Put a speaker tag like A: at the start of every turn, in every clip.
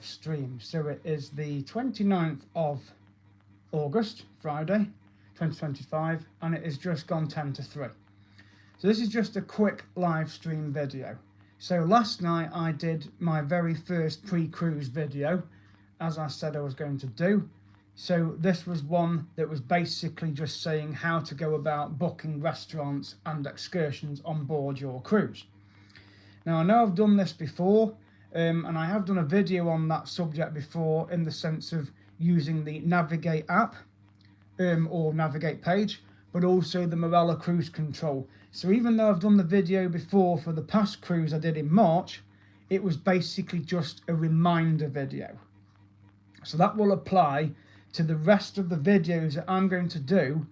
A: Stream. So it is the 29th of August, Friday 2025, and it has just gone 10 to 3. So this is just a quick live stream video. So last night I did my very first pre-cruise video, as I said I was going to do. So this was one that was basically just saying how to go about booking restaurants and excursions on board your cruise. Now I know I've done this before, and I have done a video on that subject before, in the sense of using the Navigate app or Navigate page, but also the Morella Cruise Control. So even though I've done the video before for the past cruise I did in March, it was basically just a reminder video. So that will apply to the rest of the videos that I'm going to do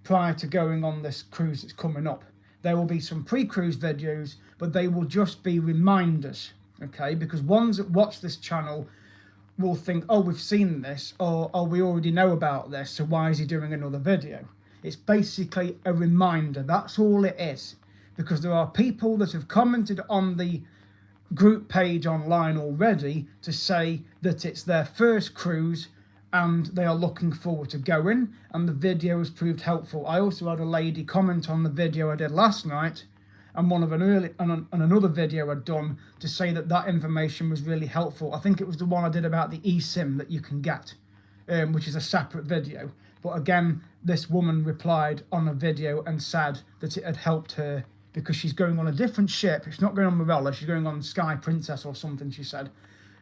A: prior to going on this cruise that's coming up. There will be some pre-cruise videos, but they will just be reminders. Okay, because ones that watch this channel will think, oh, we've seen this, or oh, we already know about this, so why is he doing another video? It's basically a reminder. That's all it is. Because there are people that have commented on the group page online already to say that it's their first cruise and they are looking forward to going, and the video has proved helpful. I also had a lady comment on the video I did last night and another video I'd done to say that information was really helpful. I think it was the one I did about the eSIM that you can get, which is a separate video. But again, this woman replied on a video and said that it had helped her because she's going on a different ship. She's not going on Morella, she's going on Sky Princess or something, she said.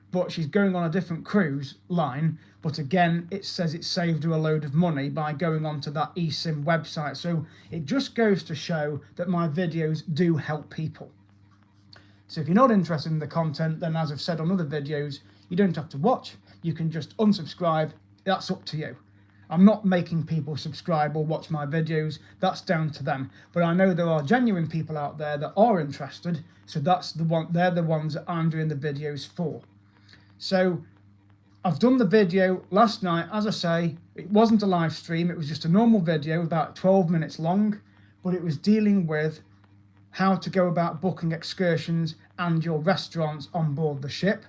A: But she's going on a different cruise line. But again, it says it saved her a load of money by going onto that eSIM website. So it just goes to show that my videos do help people. So if you're not interested in the content, then as I've said on other videos, you don't have to watch. You can just unsubscribe. That's up to you. I'm not making people subscribe or watch my videos. That's down to them. But I know there are genuine people out there that are interested. So they're the ones that I'm doing the videos for. So I've done the video last night. As I say, it wasn't a live stream. It was just a normal video, about 12 minutes long, but it was dealing with how to go about booking excursions and your restaurants on board the ship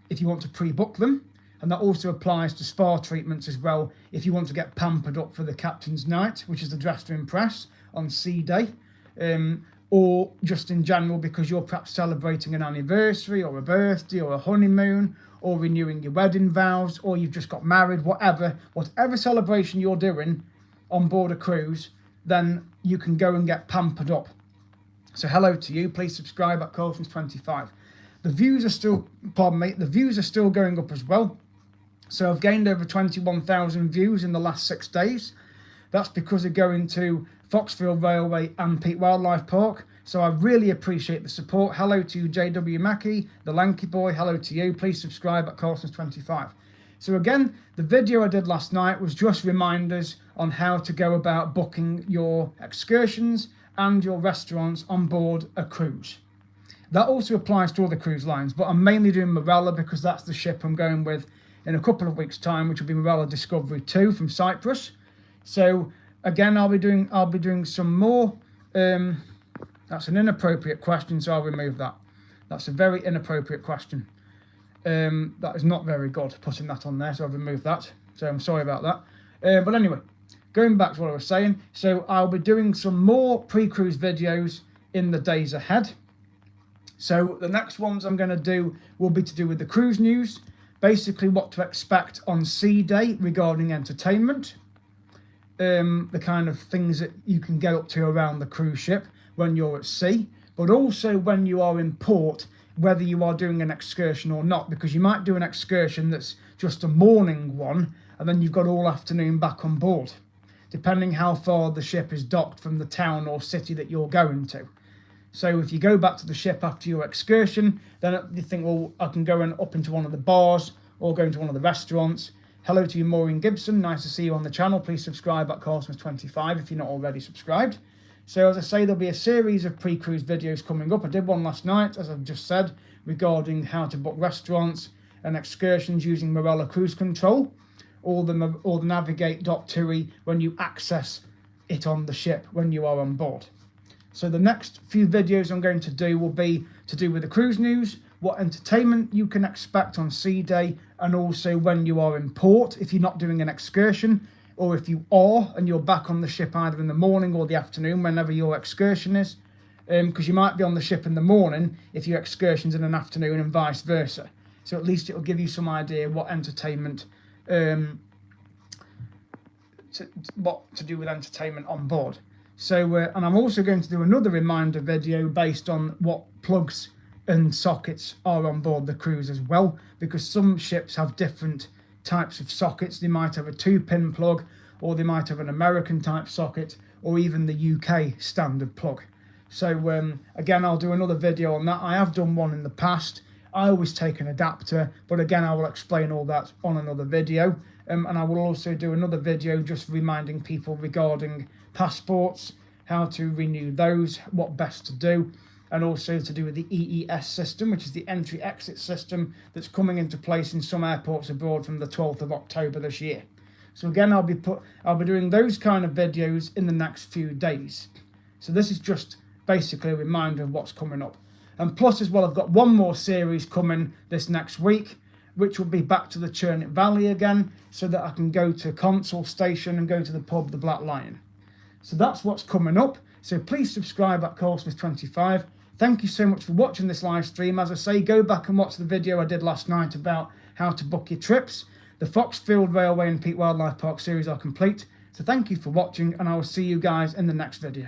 A: if you want to pre-book them. And that also applies to spa treatments as well if you want to get pampered up for the captain's night, which is the dress to impress on sea day, or just in general because you're perhaps celebrating an anniversary or a birthday or a honeymoon, or renewing your wedding vows, or you've just got married, whatever celebration you're doing on board a cruise, then you can go and get pampered up. So hello to you. Please subscribe at Coulson's25. The views are still going up as well. So I've gained over 21,000 views in the last 6 days. That's because of going to Foxfield Railway and Peak Wildlife Park. So I really appreciate the support. Hello to JW Mackey, the Lanky Boy. Hello to you. Please subscribe at Coulson's25. So again, the video I did last night was just reminders on how to go about booking your excursions and your restaurants on board a cruise. That also applies to other cruise lines, but I'm mainly doing Morella because that's the ship I'm going with in a couple of weeks' time, which will be Morella Discovery 2 from Cyprus. So again, I'll be doing some more. That's an inappropriate question, so I'll remove that. That's a very inappropriate question. That is not very good, putting that on there, so I've removed that. So I'm sorry about that. But anyway, going back to what I was saying. So I'll be doing some more pre-cruise videos in the days ahead. So the next ones I'm going to do will be to do with the cruise news. Basically what to expect on sea day regarding entertainment. The kind of things that you can get up to around the cruise ship when you're at sea, but also when you are in port, whether you are doing an excursion or not, because you might do an excursion that's just a morning one and then you've got all afternoon back on board, depending how far the ship is docked from the town or city that you're going to. So if you go back to the ship after your excursion, then you think, well, I can go up into one of the bars or go into one of the restaurants. Hello to you, Maureen Gibson. Nice to see you on the channel. Please subscribe at Coulson's25 if you're not already subscribed. So as I say, there'll be a series of pre-cruise videos coming up. I did one last night, as I've just said, regarding how to book restaurants and excursions using Morella Cruise Control, or the Navigate.TUI when you access it on the ship when you are on board. So the next few videos I'm going to do will be to do with the cruise news, what entertainment you can expect on sea day, and also when you are in port, if you're not doing an excursion, or if you are and you're back on the ship either in the morning or the afternoon, whenever your excursion is, because you might be on the ship in the morning if your excursion's in an afternoon and vice versa. So at least it'll give you some idea what entertainment, what to do with entertainment on board. So, and I'm also going to do another reminder video based on what plugs and sockets are on board the cruise as well, because some ships have different types of sockets. They might have a 2-pin plug, or they might have an American type socket, or even the UK standard plug. So again, I'll do another video on that. I have done one in the past. I always take an adapter, but again, I will explain all that on another video. And I will also do another video just reminding people regarding passports, how to renew those, what best to do, and also to do with the EES system, which is the entry-exit system that's coming into place in some airports abroad from the 12th of October this year. So again, I'll be doing those kind of videos in the next few days. So this is just basically a reminder of what's coming up. And plus as well, I've got one more series coming this next week, which will be back to the Churnet Valley again, so that I can go to Consul Station and go to the pub, the Black Lion. So that's what's coming up. So please subscribe at Colesmith25. Thank you so much for watching this live stream. As I say, go back and watch the video I did last night about how to book your trips. The Foxfield Railway and Peak Wildlife Park series are complete. So thank you for watching, and I will see you guys in the next video.